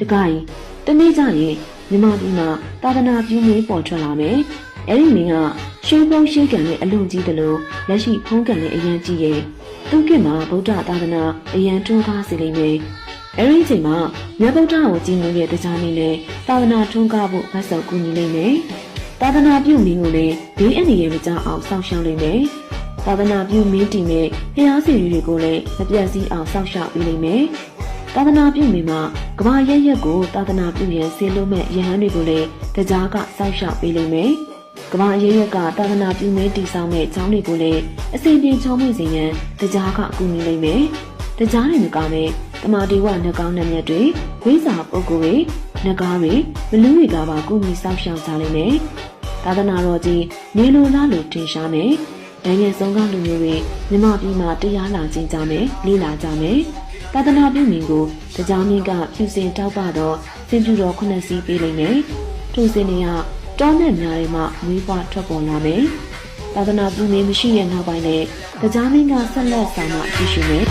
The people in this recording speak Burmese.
တကိုင်းတနေ့ကျရင်မြန်မာပြည်မှာသာသနာပြုမင်းပေါ်ထွက်လာမယ်အဲ့ဒီမင်းကရှုံးဖုံးရှင်းကန်တဲ့အလွန်ကြီးတယ်လို့လက်ရှိဖုံးကန်တဲ့အရန်ကြီးရဲ့သူ့ကမှာဗုဒ္ဓသာသနာအရန်တွန်းကားစေလိမ့်မယ်အဲ့ဒီအချိန်မှာမြတ်ဗုဒ္ဓကိုကြည်ညိုတဲ့တရားမင်းနဲ့သာသနာထွန်းကားဖို့ဖတ်ဆောင်ကူညီလိမ့်မယ်သာသနာပြုမင်းကိုလည်းဘေးအန္တရာယ်မကြောက်အောင်စောင့်ရှောက်လိမ့်မယ်သာသနာပြုမင်းတီနဲ့ဖျားစီတွေကိုလည်းမပြတ်စည်းအောင်စောင့်ရှောက်ပေးလိမ့်မယ်သာသနာပြုမင်းမှာကမ္ဘာရက်ရက်ကိုသာသနာပြုရန်ဆေးလို့မဲ့ယဟန်တွေကိုလည်းတရားကစောင့်ရှောက်ပေးလိမ့်မယ်ကမ္ဘာရက်ရက်ကသာသနာပြုမင်းတီဆောင်မဲ့ကျောင်းတွေကိုလည်းအစီအပြေချောင်းမွေ့စေရန်တရားကအကူအညီလိမ့်မယ်တရားတွေမကောင်းတဲ့တမာတီဝနှကောင်းနှမျက်တွေဝိဇ္ဇာပုဂ္ဂိုလ်တွေနှကားတွေမလူတွေကပါကူညီစောင့်ရှောက်ကြလိမ့်မယ်သာသနာတော်ကြီးနေလိုလားလို့ထင်ရှားမယ်နိုင်ငံစုံကလူမျိုးတွေမြမပြည်မှာတရားလာကျင့်ကြမယ်လေ့လာကြမယ်သာသနာပြုမင်းကိုတရားမင်းကဖြူစင်တောက်ပတော့စင်ပြူတော်9စီးပေးလိမ့်မယ်ထိုစင်တွေကတောနဲ့များတွေမှမွေးဖွားထွက်ပေါ်လာမယ်သာသနာပြုမင်းမရှိရဲ့နောက်ပိုင်းနဲ့တရားမင်းကဆက်လက်ဆောင်မှကြည့်ရှုမယ်